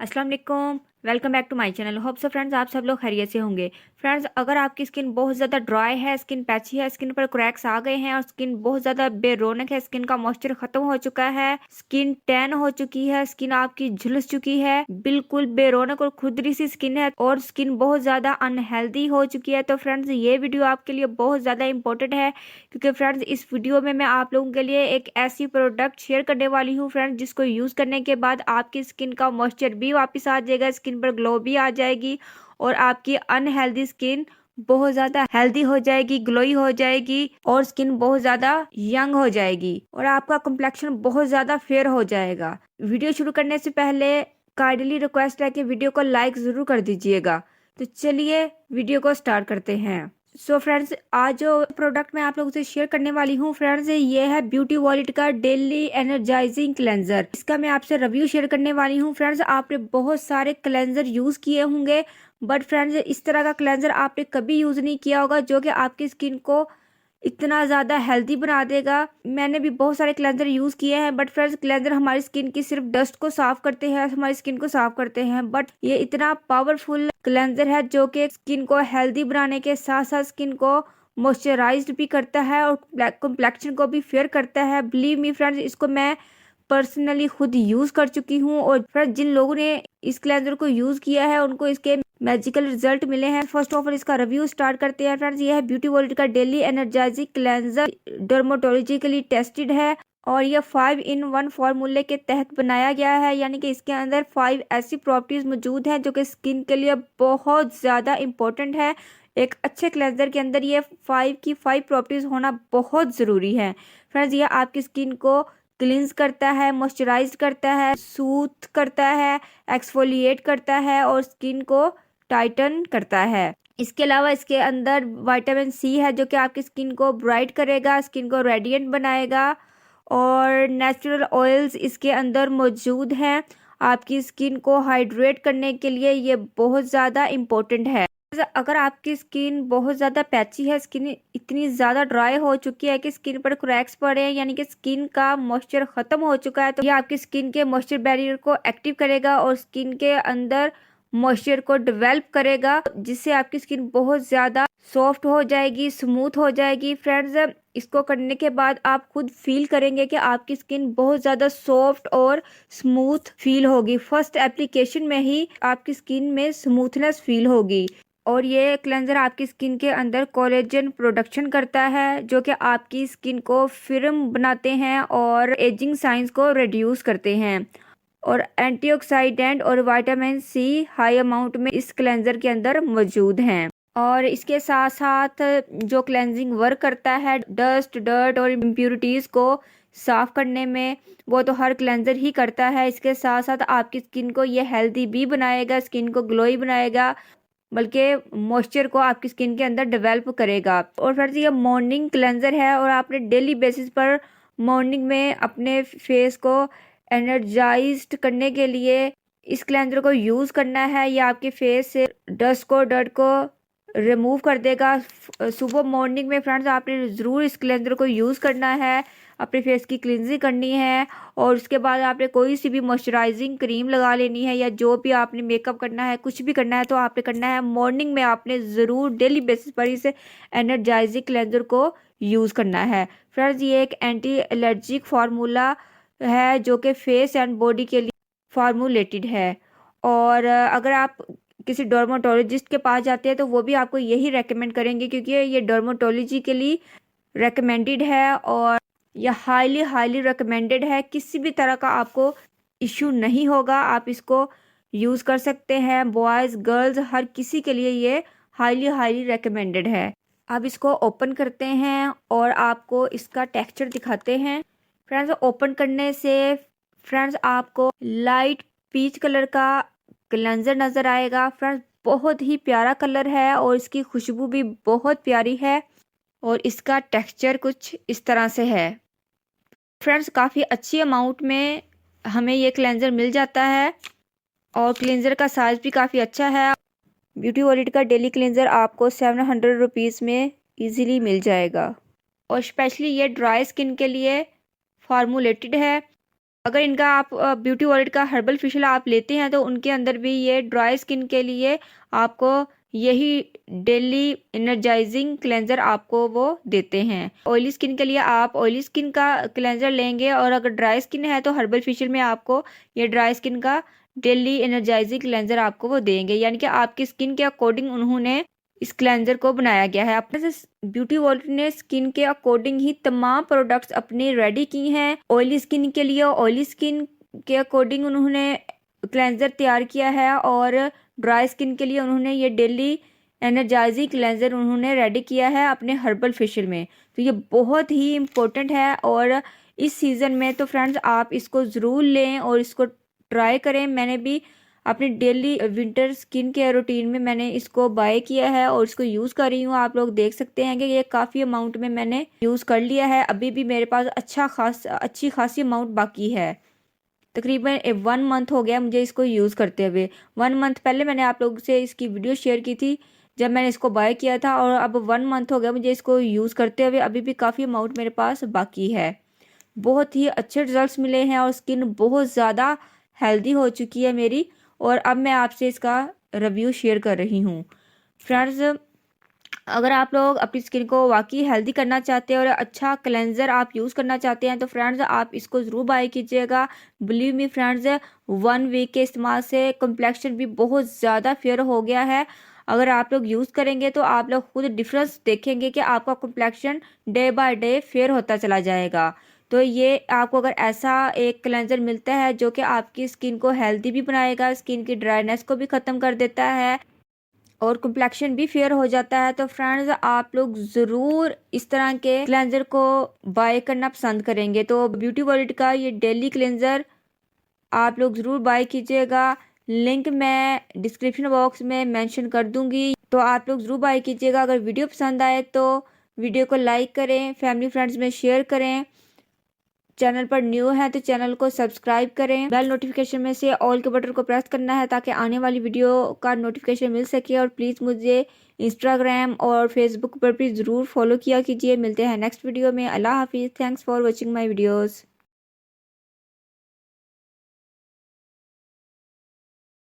अस्सलाम वालेकुम। Welcome back to my channel. Hope so friends आप सब लोग खैरियत से होंगे। फ्रेंड्स, अगर आपकी स्किन बहुत ज़्यादा ड्राई है, स्किन पैची है, स्किन पर क्रैक्स आ गए हैं और स्किन बहुत ज़्यादा बेरौनक है, स्किन का मॉइस्चर खत्म हो चुका है, स्किन टैन हो चुकी है, स्किन आपकी झुलस चुकी है, बिल्कुल बेरौनक और खुरदरी सी स्किन है और स्किन बहुत ज़्यादा अनहेल्दी हो चुकी है, तो फ्रेंड्स ये वीडियो आपके लिए बहुत ज़्यादा इंपॉर्टेंट है। क्योंकि फ्रेंड्स इस वीडियो में मैं आप लोगों के लिए एक ऐसी प्रोडक्ट शेयर करने वाली हूँ फ्रेंड्स, जिसको यूज़ करने के बाद आपकी स्किन का मॉइस्चर भी वापस आ जाएगा, स्किन पर ग्लो भी आ जाएगी और आपकी अनहेल्दी स्किन बहुत ज़्यादा हेल्दी हो जाएगी, ग्लोई हो जाएगी और स्किन बहुत ज़्यादा यंग हो जाएगी और आपका कम्प्लेक्शन बहुत ज़्यादा फेयर हो जाएगा। वीडियो शुरू करने से पहले काइंडली रिक्वेस्ट है कि वीडियो को लाइक ज़रूर कर दीजिएगा। तो चलिए वीडियो को स्टार्ट करते हैं। सो फ्रेंड्स, आज जो प्रोडक्ट मैं आप लोगों से शेयर करने वाली हूँ फ्रेंड्स, ये है ब्यूटी वॉलेट का डेली एनर्जाइजिंग क्लेंजर। इसका मैं आपसे रिव्यू शेयर करने वाली हूँ। फ्रेंड्स, आपने बहुत सारे क्लेंजर यूज किए होंगे, बट फ्रेंड्स इस तरह का क्लेंजर आपने कभी यूज नहीं किया होगा जो कि आपकी स्किन को इतना ज़्यादा हेल्दी बना देगा। मैंने भी बहुत सारे क्लेंजर यूज़ किए हैं, बट फ्रेंड्स क्लेंजर हमारी स्किन की सिर्फ डस्ट को साफ करते हैं, हमारी स्किन को साफ करते हैं, बट ये इतना पावरफुल क्लेंजर है जो कि स्किन को हेल्दी बनाने के साथ साथ स्किन को मॉइस्चराइज्ड भी करता है और कम्प्लेक्शन को भी फेयर करता है। बिलीव मी फ्रेंड्स, इसको मैं पर्सनली खुद यूज कर चुकी हूँ और फ्रेंड्स जिन लोगों ने इस क्लेंजर को यूज किया है उनको इसके मैजिकल रिजल्ट मिले हैं। फर्स्ट ऑफ ऑल इसका रिव्यू स्टार्ट करते हैं फ्रेंड्स। ये है ब्यूटी वर्ल्ड का daily energising cleanser, dermatologically tested है और ये 5-in-1 फार्मूले के तहत बनाया गया है, यानी कि इसके अंदर 5 ऐसी प्रॉपर्टीज मौजूद हैं जो कि स्किन के लिए बहुत ज़्यादा इम्पोर्टेंट है। एक अच्छे क्लेंजर के अंदर ये 5 की 5 प्रॉपर्टीज होना बहुत ज़रूरी है। फ्रेंड्स, ये आपकी स्किन को क्लींस करता है, मॉइस्चराइज करता है, सूथ करता है, एक्सफोलिएट करता है और स्किन को टाइटन करता है। इसके अलावा इसके अंदर विटामिन सी है जो कि आपकी स्किन को ब्राइट करेगा, स्किन को रेडिएंट बनाएगा और नेचुरल ऑयल्स इसके अंदर मौजूद हैं। आपकी स्किन को हाइड्रेट करने के लिए ये बहुत ज़्यादा इम्पोर्टेंट है। अगर आपकी स्किन बहुत ज़्यादा पैची है, स्किन इतनी ज़्यादा ड्राई हो चुकी है कि स्किन पर क्रैक्स पड़े हैं, यानी कि स्किन का मॉइस्चर ख़त्म हो चुका है, तो ये आपकी स्किन के मॉइस्चर बैरियर को एक्टिव करेगा और स्किन के अंदर मॉइस्चर को डेवलप करेगा, जिससे आपकी स्किन बहुत ज़्यादा सॉफ्ट हो जाएगी, स्मूथ हो जाएगी। फ्रेंड्स, इसको करने के बाद आप खुद फील करेंगे कि आपकी स्किन बहुत ज़्यादा सॉफ्ट और स्मूथ फील होगी। फर्स्ट एप्लीकेशन में ही आपकी स्किन में स्मूथनेस फील होगी और ये क्लेंजर आपकी स्किन के अंदर कोलेजन प्रोडक्शन करता है जो कि आपकी स्किन को फिर्म बनाते हैं और एजिंग साइंस को रिड्यूस करते हैं और एंटीऑक्सीडेंट और विटामिन सी हाई अमाउंट में इस क्लेंजर के अंदर मौजूद हैं। और इसके साथ साथ जो क्लेंजिंग वर्क करता है डस्ट, डर्ट और इम्प्यूरिटीज़ को साफ करने में, वो तो हर क्लेंजर ही करता है। इसके साथ साथ आपकी स्किन को ये हेल्दी भी बनाएगा, स्किन को ग्लोई बनाएगा, बल्कि मॉइस्चर को आपकी स्किन के अंदर डेवलप करेगा। और फिर ये मॉर्निंग क्लेंजर है और आपने डेली बेसिस पर मॉर्निंग में अपने फेस को एनर्जाइज्ड करने के लिए इस क्लेंजर को यूज़ करना है। ये आपके फेस से डस्ट को, डर्ट को रिमूव कर देगा। सुबह मॉर्निंग में फ्रेंड्स आपने ज़रूर इस क्लेंजर को यूज़ करना है, अपने फेस की क्लिनजिंग करनी है और उसके बाद आपने कोई सी भी मॉइस्चराइजिंग क्रीम लगा लेनी है या जो भी आपने मेकअप करना है, कुछ भी करना है तो आपने करना है मॉर्निंग में आपने ज़रूर डेली बेसिस पर इस एनर्जाइजिंग क्लेंजर को यूज़ करना है। फ्रेंड्स, ये एक एंटी एलर्जिक फार्मूला है जो कि फेस एंड बॉडी के लिए फार्मूलेटेड है और अगर आप किसी डर्मेटोलॉजिस्ट के पास जाते हैं तो वो भी आपको यही रेकमेंड करेंगे, क्योंकि ये डर्मेटोलॉजिकली रेकमेंडेड है और यह हाईली हाईली रिकमेंडेड है। किसी भी तरह का आपको इश्यू नहीं होगा, आप इसको यूज़ कर सकते हैं। बॉयज़, गर्ल्स, हर किसी के लिए ये हाईली हाईली रिकमेंडेड है। अब इसको ओपन करते हैं और आपको इसका टेक्सचर दिखाते हैं। फ्रेंड्स, ओपन करने से फ्रेंड्स आपको लाइट पीच कलर का क्लेंजर नज़र आएगा। फ्रेंड्स, बहुत ही प्यारा कलर है और इसकी खुशबू भी बहुत प्यारी है और इसका टेक्सचर कुछ इस तरह से है। फ्रेंड्स, काफ़ी अच्छी अमाउंट में हमें ये क्लेंजर मिल जाता है और क्लेंजर का साइज़ भी काफ़ी अच्छा है। ब्यूटी वॉलेट का डेली क्लेंजर आपको 700 रुपीज़ में इजीली मिल जाएगा और स्पेशली ये ड्राई स्किन के लिए फार्मूलेटेड है अगर इनका आप ब्यूटी वर्ल्ड का हर्बल फेशियल आप लेते हैं तो उनके अंदर भी ये ड्राई स्किन के लिए आपको यही डेली एनर्जाइजिंग क्लेंजर आपको वो देते हैं। ऑयली स्किन के लिए आप ऑयली स्किन का क्लेंजर लेंगे, और अगर ड्राई स्किन है तो हर्बल फेशियल में आपको ये ड्राई स्किन का डेली एनर्जाइजिंग क्लेंजर आपको वो देंगे। यानी कि आपकी स्किन के अकॉर्डिंग उन्होंने इस क्लेंजर को बनाया गया है। अपने से ब्यूटी वर्ल्ड ने स्किन के अकॉर्डिंग ही तमाम प्रोडक्ट्स अपने रेडी की हैं। ऑयली स्किन के लिए ऑयली स्किन के अकॉर्डिंग उन्होंने क्लेंजर तैयार किया है, और ड्राई स्किन के लिए उन्होंने ये डेली एनर्जाइजिंग क्लेंजर उन्होंने रेडी किया है अपने हर्बल फेशियल में। तो ये बहुत ही इम्पोर्टेंट है, और इस सीज़न में तो फ्रेंड्स आप इसको ज़रूर लें और इसको ट्राई करें। मैंने भी अपनी daily winter skin care routine में मैंने इसको बाय किया है और इसको यूज़ कर रही हूँ। आप लोग देख सकते हैं कि ये काफ़ी अमाउंट में मैंने यूज़ कर लिया है। अभी भी मेरे पास अच्छी खासी अमाउंट बाकी है। तकरीबन 1 मंथ हो गया मुझे इसको यूज़ करते हुए। 1 मंथ पहले मैंने आप लोगों से इसकी वीडियो शेयर की थी जब मैंने इसको बाय किया था, और अब 1 मंथ हो गया मुझे इसको यूज़ करते हुए। अभी भी काफ़ी अमाउंट मेरे पास बाकी है। बहुत ही अच्छे रिजल्ट्स मिले हैं और स्किन बहुत ज़्यादा हेल्दी हो चुकी है मेरी, और अब मैं आपसे इसका रिव्यू शेयर कर रही हूँ। फ्रेंड्स, अगर आप लोग अपनी स्किन को वाकई हेल्दी करना चाहते हैं और अच्छा क्लेंजर आप यूज़ करना चाहते हैं तो फ्रेंड्स आप इसको ज़रूर बाय कीजिएगा। बिलीव मी फ्रेंड्स, 1 वीक के इस्तेमाल से कम्प्लेक्शन भी बहुत ज़्यादा फेयर हो गया है। अगर आप लोग यूज़ करेंगे तो आप लोग खुद डिफरेंस देखेंगे कि आपका complexion day by day fair होता चला जाएगा। तो ये आपको अगर ऐसा एक क्लेंजर मिलता है जो कि आपकी स्किन को हेल्दी भी बनाएगा, स्किन की ड्राइनेस को भी ख़त्म कर देता है और कम्प्लेक्शन भी फेयर हो जाता है, तो फ्रेंड्स आप लोग ज़रूर इस तरह के क्लेंजर को बाय करना पसंद करेंगे। तो ब्यूटी वर्ल्ड का ये डेली क्लेंजर आप लोग ज़रूर बाय कीजिएगा। लिंक मैं डिस्क्रिप्शन बॉक्स में मेंशन कर दूंगी, तो आप लोग ज़रूर बाय कीजिएगा। अगर वीडियो पसंद आए तो वीडियो को लाइक करें, फैमिली फ्रेंड्स में शेयर करें। चैनल पर न्यू है तो चैनल को सब्सक्राइब करें। बेल नोटिफिकेशन में से ऑल के बटन को प्रेस करना है ताकि आने वाली वीडियो का नोटिफिकेशन मिल सके। और प्लीज़ मुझे इंस्टाग्राम और फेसबुक पर भी ज़रूर फॉलो किया कीजिए। मिलते हैं नेक्स्ट वीडियो में। अल्लाह हाफिज़। Thanks for watching my videos.